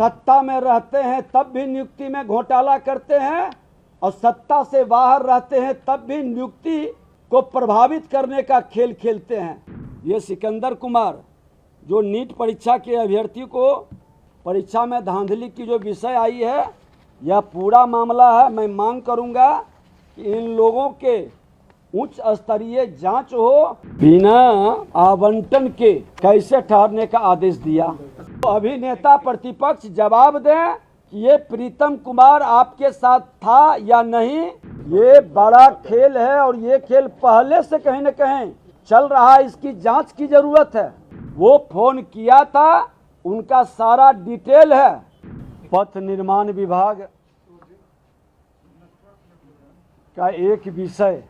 सत्ता में रहते हैं तब भी नियुक्ति में घोटाला करते हैं और सत्ता से बाहर रहते हैं तब भी नियुक्ति को प्रभावित करने का खेल खेलते हैं। ये सिकंदर कुमार जो नीट परीक्षा के अभ्यर्थी को परीक्षा में धांधली की जो विषय आई है, यह पूरा मामला है। मैं मांग करूंगा कि इन लोगों के उच्च स्तरीय जांच हो। बिना आवंटन के कैसे ठहरने का आदेश दिया? तो अभिनेता प्रतिपक्ष जवाब दें कि ये प्रीतम कुमार आपके साथ था या नहीं। ये बड़ा खेल है और ये खेल पहले से कहीं न कहीं चल रहा है, इसकी जांच की जरूरत है। वो फोन किया था, उनका सारा डिटेल है। पथ निर्माण विभाग का एक विषय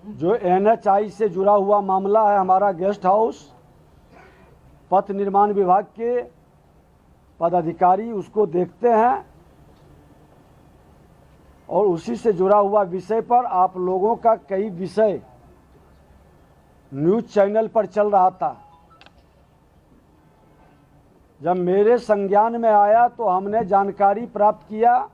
जो NHI से जुड़ा हुआ मामला है, हमारा गेस्ट हाउस, पथ निर्माण विभाग के पदाधिकारी उसको देखते हैं और उसी से जुड़ा हुआ विषय पर आप लोगों का कई विषय न्यूज़ चैनल पर चल रहा था। जब मेरे संज्ञान में आया तो हमने जानकारी प्राप्त किया।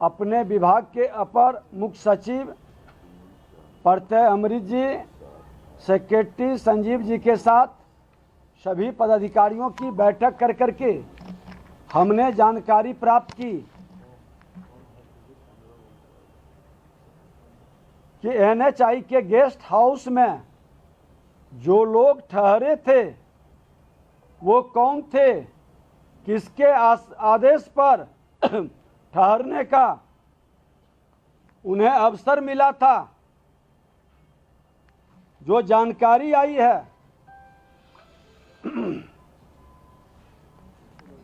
अपने विभाग के अपर मुख्य सचिव प्रत्यय अमृत जी, सेक्रेटरी संजीव जी के साथ सभी पदाधिकारियों की बैठक कर करके हमने जानकारी प्राप्त की कि NHI के गेस्ट हाउस में जो लोग ठहरे थे वो कौन थे, किसके आदेश पर ठहरने का उन्हें अवसर मिला था। जो जानकारी आई है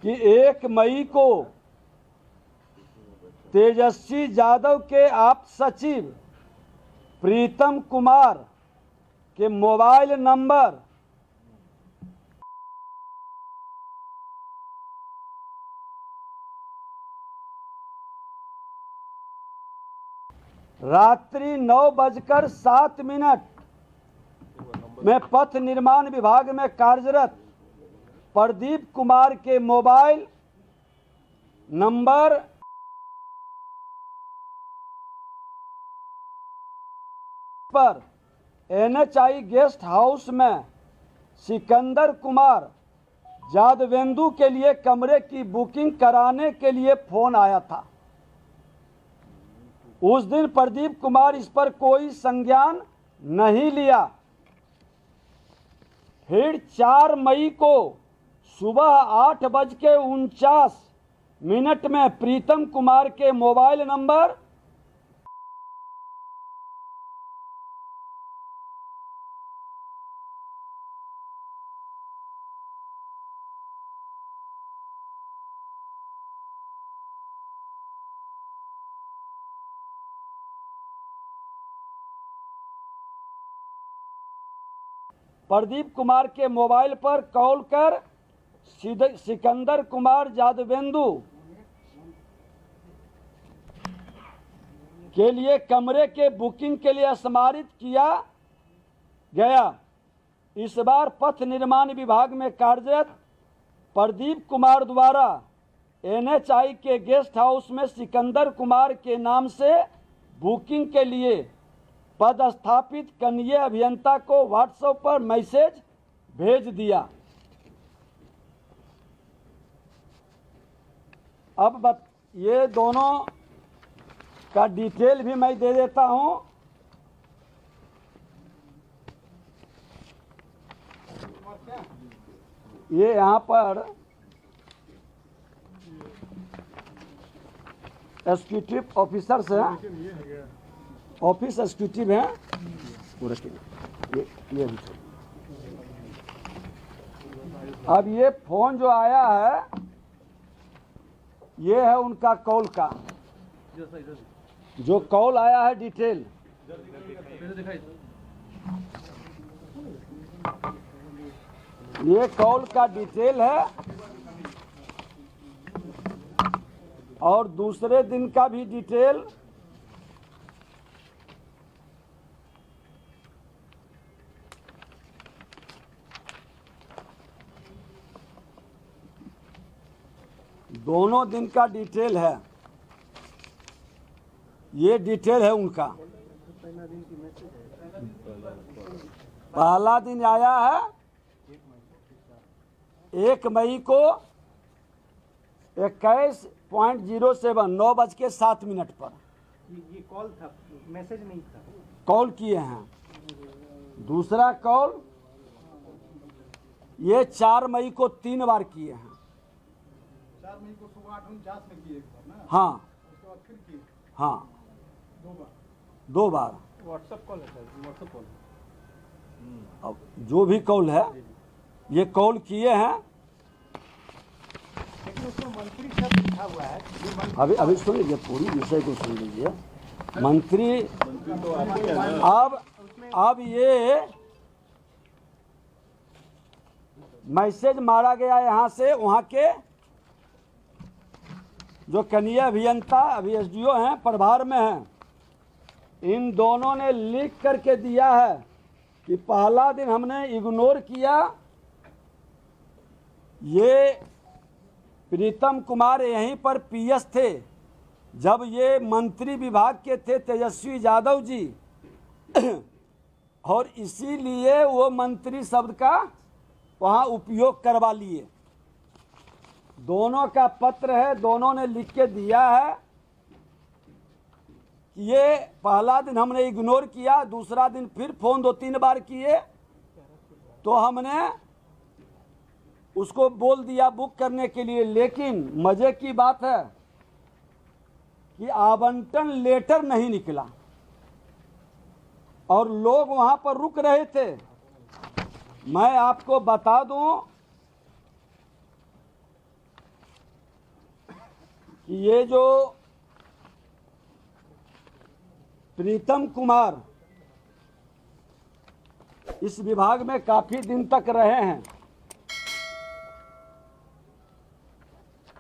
कि 1 मई को तेजस्वी यादव के आप सचिव प्रीतम कुमार के मोबाइल नंबर रात्रि 9:07 में पथ निर्माण विभाग में कार्यरत प्रदीप कुमार के मोबाइल नंबर पर NHI गेस्ट हाउस में सिकंदर कुमार जादवेंदु के लिए कमरे की बुकिंग कराने के लिए फोन आया था। उस दिन प्रदीप कुमार इस पर कोई संज्ञान नहीं लिया। फिर 4 मई को सुबह 8:49 में प्रीतम कुमार के मोबाइल नंबर प्रदीप कुमार के मोबाइल पर कॉल कर सिकंदर कुमार जादवेंदु के लिए कमरे के बुकिंग के लिए स्मारित किया गया। इस बार पथ निर्माण विभाग में कार्यरत प्रदीप कुमार द्वारा NHI के गेस्ट हाउस में सिकंदर कुमार के नाम से बुकिंग के लिए पदस्थापित कनीय अभियंता को व्हाट्सएप पर मैसेज भेज दिया। अब ये दोनों का डिटेल भी मैं दे देता हूं। ये यहाँ पर एग्जीक्यूटिव ऑफिसर्स हैं, ऑफिस एग्जीक्यूटिव हैं पूरे के ये भी। अब ये फोन जो आया है ये है उनका कॉल का, जो कॉल आया है डिटेल। ये कॉल का डिटेल है और दूसरे दिन का भी डिटेल। दोनों दिन का डिटेल है, ये डिटेल है उनका। पहला दिन आया है 1 मई को 21:07 9:07 पर। ये कॉल था, मैसेज नहीं था। कॉल किए हैं। दूसरा कॉल ये 4 मई को 3 बार किए हैं। 4 मई को सुबह 8:49 में किए एक बार ना। हाँ, उसके बाद फिर किए हाँ, 2 बार। 2 बार। व्हाट्सएप कॉल है सर, व्हाट्सएप कॉल। अब जो भी कॉल है ये कॉल किए हैं। लेकिन उसमें मंत्री शब्द लिखा हुआ है। अभी सुन लीजिए, पूरी विषय को सुन लीजिए। मंत्री अब ये मैसेज मारा गया यहाँ से, वहाँ के जो कनीय अभियंता अभी एसडीओ हैं, प्रभार में हैं, इन दोनों ने लिख करके दिया है कि पहला दिन हमने इग्नोर किया। ये प्रीतम कुमार यहीं पर पीएस थे जब ये मंत्री विभाग के थे, तेजस्वी यादव जी, और इसीलिए वो मंत्री शब्द का वहाँ उपयोग करवा लिए। दोनों का पत्र है, दोनों ने लिख के दिया है कि ये पहला दिन हमने इग्नोर किया, दूसरा दिन फिर फोन 2-3 बार किए तो हमने उसको बोल दिया बुक करने के लिए। लेकिन मजे की बात है कि आवंटन लेटर नहीं निकला और लोग वहां पर रुक रहे थे। मैं आपको बता दूं कि ये जो प्रीतम कुमार इस विभाग में काफी दिन तक रहे हैं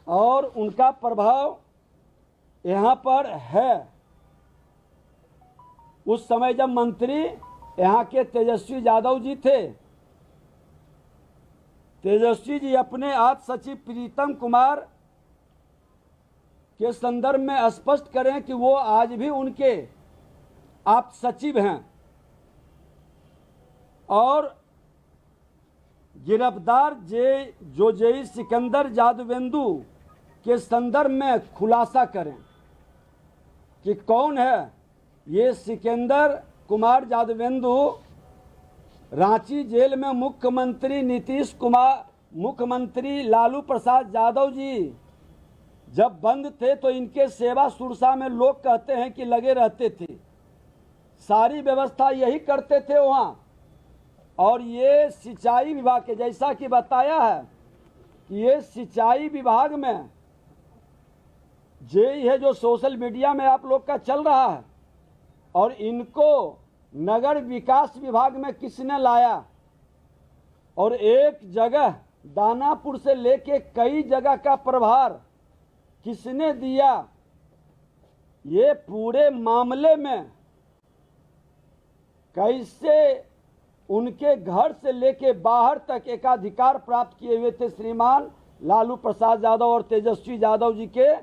और उनका प्रभाव यहाँ पर है। उस समय जब मंत्री यहाँ के तेजस्वी यादव जी थे, तेजस्वी जी अपने आज सचिव प्रीतम कुमार के संदर्भ में स्पष्ट करें कि वो आज भी उनके आप सचिव हैं और गिरफ्तार जेई सिकंदर जादवेंदु के संदर्भ में खुलासा करें कि कौन है ये सिकंदर कुमार जादवेंदु। रांची जेल में मुख्यमंत्री नीतीश कुमार, मुख्यमंत्री लालू प्रसाद यादव जी जब बंद थे तो इनके सेवा सुरसा में लोग कहते हैं कि लगे रहते थे, सारी व्यवस्था यही करते थे वहाँ। और ये सिंचाई विभाग के, जैसा कि बताया है कि ये सिंचाई विभाग में जेई है जो सोशल मीडिया में आप लोग का चल रहा है, और इनको नगर विकास विभाग में किसने लाया और एक जगह दानापुर से लेके कई जगह का प्रभार किसने दिया, ये पूरे मामले में कैसे उनके घर से लेके बाहर तक एकाधिकार प्राप्त किए हुए थे श्रीमान लालू प्रसाद यादव और तेजस्वी यादव जी के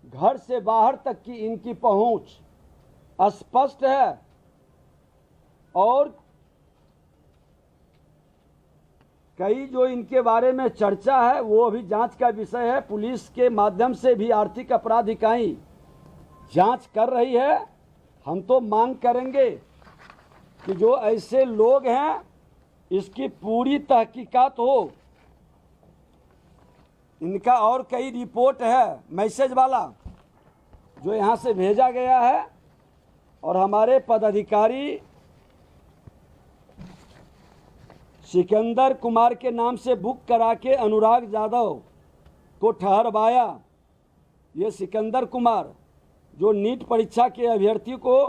घर से बाहर तक की इनकी पहुंच स्पष्ट है। और कई जो इनके बारे में चर्चा है वो अभी जांच का विषय है। पुलिस के माध्यम से भी आर्थिक अपराध इकाई जांच कर रही है। हम तो मांग करेंगे कि जो ऐसे लोग हैं इसकी पूरी तहकीकात हो। इनका और कई रिपोर्ट है मैसेज वाला जो यहाँ से भेजा गया है, और हमारे पदाधिकारी सिकंदर कुमार के नाम से बुक करा के अनुराग यादव को ठहरवाया। ये सिकंदर कुमार जो नीट परीक्षा के अभ्यर्थी को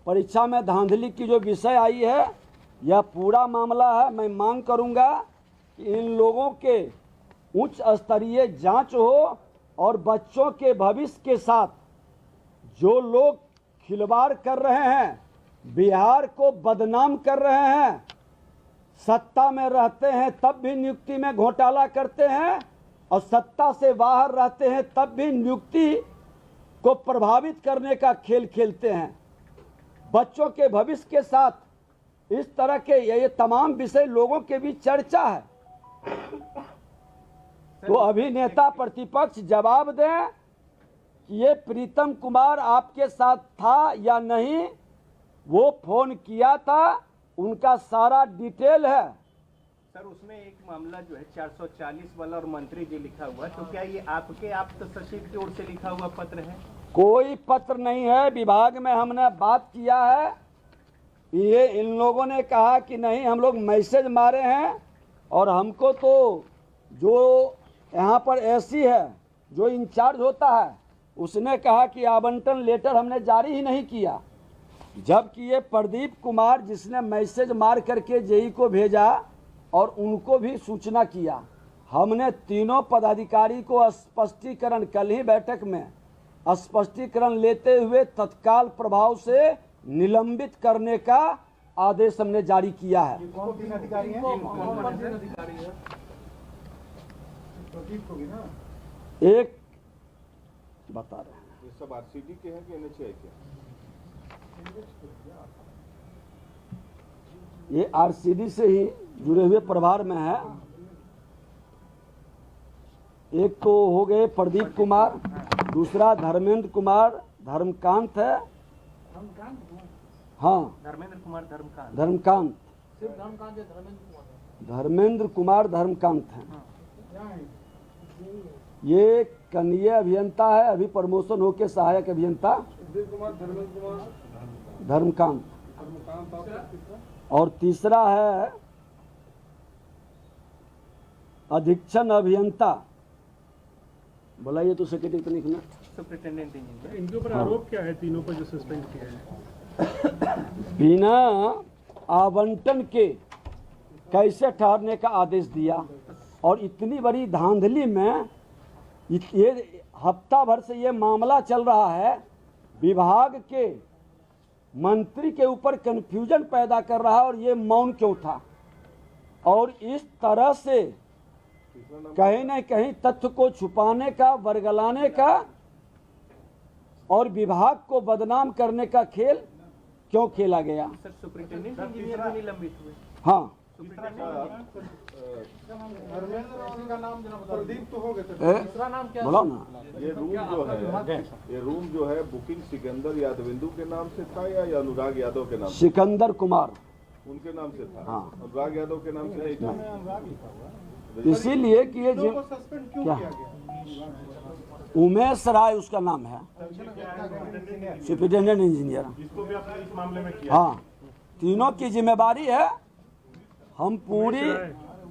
परीक्षा में धांधली की जो विषय आई है, यह पूरा मामला है। मैं मांग करूंगा कि इन लोगों के उच्च स्तरीय जांच हो और बच्चों के भविष्य के साथ जो लोग खिलवाड़ कर रहे हैं, बिहार को बदनाम कर रहे हैं, सत्ता में रहते हैं तब भी नियुक्ति में घोटाला करते हैं और सत्ता से बाहर रहते हैं तब भी नियुक्ति को प्रभावित करने का खेल खेलते हैं। बच्चों के भविष्य के साथ इस तरह के ये तमाम विषय लोगों के बीच चर्चा है। तो अभी नेता प्रतिपक्ष जवाब दें कि ये प्रीतम कुमार आपके साथ था या नहीं, वो फोन किया था, उनका सारा डिटेल है। सर उसमें एक मामला जो है 440 वाला और मंत्री जी लिखा हुआ है, तो क्या ये आपके आप्त सचिव की ओर से लिखा हुआ पत्र है? कोई पत्र नहीं है। विभाग में हमने बात किया है, ये इन लोगों ने कहा कि नहीं हम लोग मैसेज मारे हैं और हमको तो जो यहाँ पर एसी है जो इंचार्ज होता है उसने कहा कि आवंटन लेटर हमने जारी ही नहीं किया, जबकि ये प्रदीप कुमार जिसने मैसेज मार करके जेई को भेजा और उनको भी सूचना किया। हमने तीनों पदाधिकारी को स्पष्टीकरण कल ही बैठक में स्पष्टीकरण लेते हुए तत्काल प्रभाव से निलंबित करने का आदेश हमने जारी किया है। कौन तीन अधिकारी हैं? कौन अधिकारी है? प्रदीप को भी ना एक बता रहे हैं, ये सब आरसीडी के हैं कि एनएचआई के? ये आरसीडी से ही जुड़े हुए प्रभार में है। एक तो हो गए प्रदीप कुमार, दूसरा धर्मेंद्र कुमार धर्मकांत है। हाँ धर्मेंद्र कुमार धर्मकांत। धर्मकांत, धर्मेंद्र कुमार धर्मकांत है। ये कनीय अभियंता है, अभी प्रमोशन होके सहायक अभियंता धर्मकांत। और तीसरा है अधीक्षण अभियंता। बोलाइए तो सेक्रेटरी तो लिखना। Superintendent engineer. इनके ऊपर आरोप क्या है तीनों को जो सस्पेंड किया है? बिना आवंटन के कैसे ठहरने का आदेश दिया, और इतनी बड़ी धांधली में ये हफ्ता भर से ये मामला चल रहा है। विभाग के मंत्री के ऊपर कंफ्यूजन पैदा कर रहा है और ये मौन क्यों था। और इस तरह से कहीं न कहीं तथ्य को छुपाने का, वर्गलाने का और विभाग को बदनाम करने का खेल क्यों खेला गया। सर सुपरिटेंडेंट इंजीनियर भी निलंबित हुए। हाँ धर्मेंद्र और उनका नाम जरा बता। प्रदीप तो हो गए थे। दूसरा नाम क्या? बोलो ना। ये रूम जो है बुकिंग सिकंदर यादविंदु के नाम से था या अनुराग यादव के नाम से? सिकंदर कुमार उनके नाम से था। हाँ। अनुराग यादव के नाम से नहीं था। इसीलिए कि ये दो को सस्पेंड क्यों क्या? किया गया? उमेश राय उसका नाम है, सुपरिटेंडेंट इंजीनियर। इसको भी आपने इस मामले में किया? हाँ, तीनों की जिम्मेदारी है। हम पूरी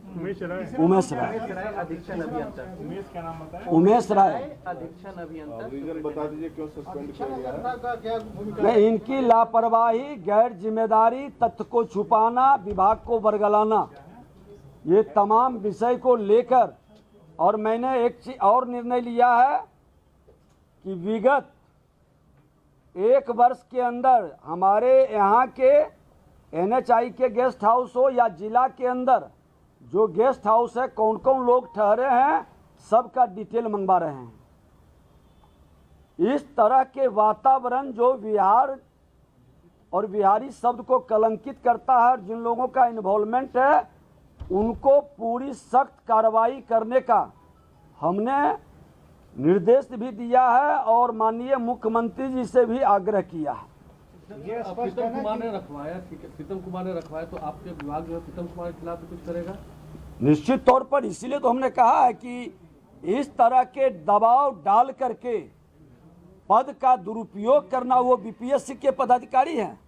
उमेश राय। उमेश राय, अधीक्षण अभियंता। उमेश क्या नाम बताया? उमेश राय। अधीक्षण अभियंता। रीजन बता दीजिए क्यों सस्पेंड किया गया है? का क्या भूमिका? नहीं, इनकी लापरवाही, गैर जिम्मेदारी, तथ्य को छुपाना, विभाग को बरगलाना, ये तमाम विषय को लेकर और मैंने एक चीज और निर्णय लिया है कि विगत 1 वर्ष के अंदर हमारे यहाँ के एनएचआई के गेस्ट हाउस हो या जिला के अंदर जो गेस्ट हाउस है, कौन कौन लोग ठहरे हैं, सबका डिटेल मंगवा रहे हैं। इस तरह के वातावरण जो बिहार और बिहारी शब्द को कलंकित करता है, जिन लोगों का इन्वॉल्वमेंट है, उनको पूरी सख्त कार्रवाई करने का हमने निर्देश भी दिया है और माननीय मुख्यमंत्री जी से भी आग्रह किया है। ये स्पष्ट है प्रीतम ना कुमार कि ने रखवाया, ठीक है, प्रीतम कुमार ने रखवाया, तो आपके विभाग जो है प्रीतम कुमार के खिलाफ भी कुछ करेगा? निश्चित तौर पर, इसीलिए तो हमने कहा है कि इस तरह के दबाव डाल करके पद का दुरुपयोग करना, वो बीपीएससी के पदाधिकारी हैं,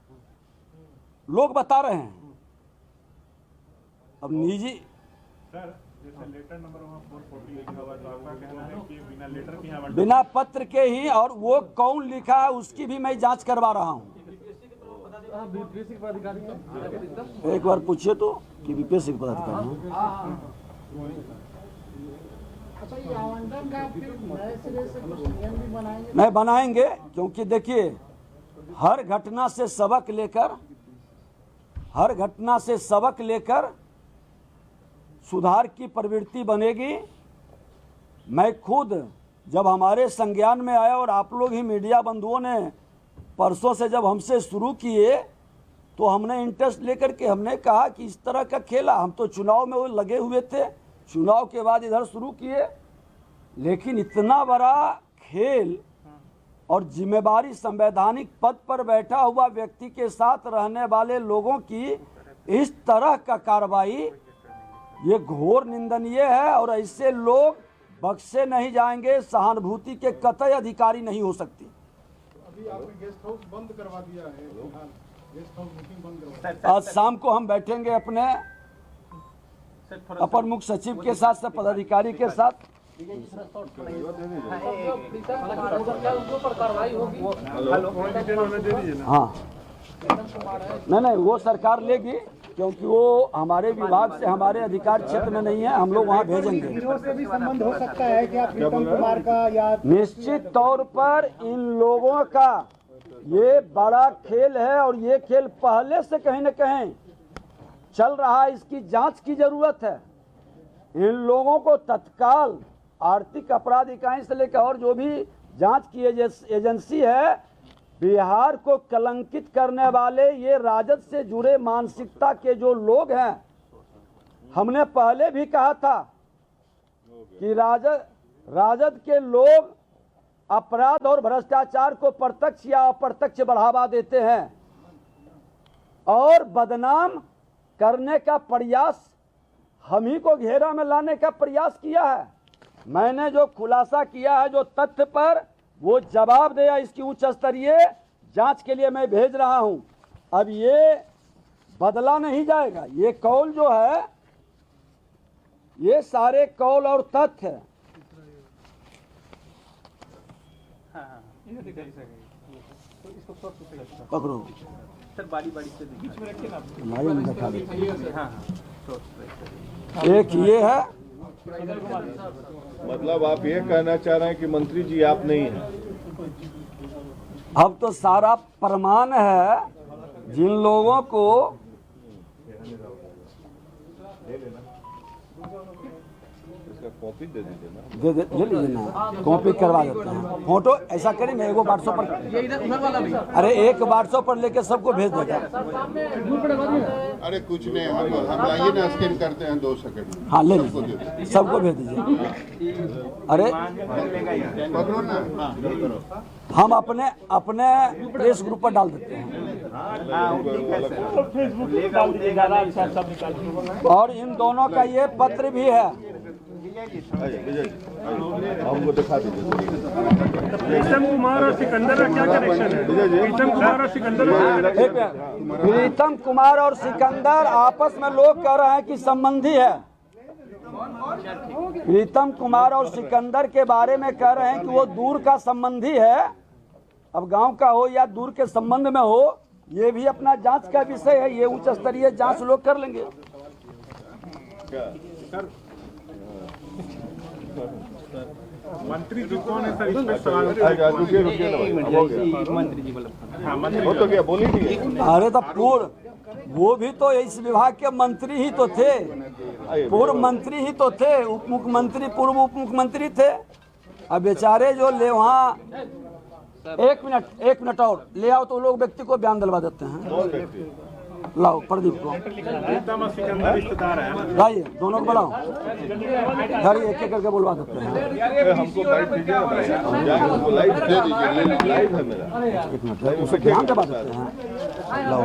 लोग बता रहे हैं। अब निजी सर जैसे लेटर नंबर वहाँ 440 लिखा हुआ, तो आपका कहना है कि बिना लेटर के यहाँ बिना पत्र के ही, और वो कौन लिखा है उसकी भी मैं जांच करवा रहा हूँ। बीपीएससी के पदाधिकारी प्रीतम एक बार पूछिए तो कि बीपीएससी के पदाधिकारी हैं। अच्छा, ये आवंटन का फिर नए सिरे से कुछ नियम भी बनाएंगे? नहीं बनाएंगे, क्योंकि देखिए हर घटना से सबक लेकर सुधार की प्रवृत्ति बनेगी। मैं खुद जब हमारे संज्ञान में आया और आप लोग ही मीडिया बंधुओं ने परसों से जब हमसे शुरू किए तो हमने इंटरेस्ट लेकर के हमने कहा कि इस तरह का खेला, हम तो चुनाव में वो लगे हुए थे, चुनाव के बाद इधर शुरू किए, लेकिन इतना बड़ा खेल और जिम्मेदारी संवैधानिक पद पर बैठा हुआ व्यक्ति के साथ रहने वाले लोगों की इस तरह का कार्रवाई ये घोर निंदनीय है और ऐसे लोग बख्शे नहीं जाएंगे। सहानुभूति के कतई अधिकारी नहीं हो सकती। अभी आपने गेस्ट हाउस बंद करवा दिया है, गेस्ट हाउस बुकिंग बंद करवा आज शाम को हम बैठेंगे अपने अपर मुख्य सचिव के साथ सब पदाधिकारी के साथ। हाँ नहीं वो सरकार लेगी, क्योंकि वो हमारे विभाग से हमारे अधिकार क्षेत्र में नहीं है, हम लोग वहाँ भेजेंगे। से भी संबंध हो सकता है क्या प्रीतम कुमार का या निश्चित तौर पर इन लोगों का ये बड़ा खेल है और ये खेल पहले से कहीं न कहीं चल रहा है, इसकी जांच की जरूरत है। इन लोगों को तत्काल आर्थिक अपराध इकाई से लेकर और जो भी जांच की एजेंसी है, बिहार को कलंकित करने वाले ये राजद से जुड़े मानसिकता के जो लोग हैं, हमने पहले भी कहा था कि राजद के लोग अपराध और भ्रष्टाचार को प्रत्यक्ष या अप्रत्यक्ष बढ़ावा देते हैं और बदनाम करने का प्रयास हम ही को घेरा में लाने का प्रयास किया है। मैंने जो खुलासा किया है जो तथ्य पर, वो जवाब दिया, इसकी उच्च स्तरीय जांच के लिए मैं भेज रहा हूं। अब ये बदला नहीं जाएगा। ये कौल जो है, ये सारे कौल और तथ्य पकड़ो सर, बारी बारी से हमारे में दिखा देते। हाँ एक ये है, मतलब आप ये कहना चाह रहे हैं कि मंत्री जी आप नहीं हैं? अब तो सारा प्रमाण है। जिन लोगों को इसका कॉपी दे दीजिए ना। ले लीजिए ना, कॉपी करवा देते हैं। फोटो ऐसा करें मैं एगो व्हाट्सएप पर, अरे एक व्हाट्सएप पर लेके सबको भेज देगा। अरे कुछ नहीं, हम लाइए ना, स्कैन करते हैं 2 सेकंड। हाँ ले लीजिए, सबको भेज दीजिए। अरे पकड़ो ना, हम अपने प्रेस ग्रुप पर डाल देते हैं और इन दोनों का ये पत्र भी है। हमको दिखा दीजिए। प्रीतम कुमार और सिकंदर का क्या कनेक्शन है? प्रीतम कुमार और सिकंदर प्रीतम कुमार और सिकंदर आपस में लोग कह रहे हैं कि संबंधी है। प्रीतम कुमार और सिकंदर के बारे में कह रहे हैं कि वो दूर का संबंधी है। अब गांव का हो या दूर के संबंध में हो, ये भी अपना जांच का विषय है। ये उच्च स्तरीय जांच लोग कर लेंगे। मंत्री जी कौन है सर? इस पे सवाल रुकिए ना, मंत्री जी बोला। हाँ, मंत्री हो तो क्या बोली नहीं? अरे तो पूर्व वो भी तो इस विभाग के मंत्री ही तो थे, पूर्व मंत्री ही तो थे, उप मुख्यमंत्री, पूर्व उप मुख्यमंत्री थे। अब बेचारे जो ले वहाँ एक मिनट और ले आओ तो लोग व्यक्ति को बयान दिलवा देते हैं। लाओ प्रदीप को, प्रीतम और सिकंदर रिश्तेदार है। लाइए दोनों को बुलाओ, गाड़ी एक एक करके बुलवा देते हैं। हमको बाइट दीजिए, हम जाके उनको लाइव दे दीजिए। लाइव है मेरा, एक मिनट उसे ध्यान दबा देते हैं। लाओ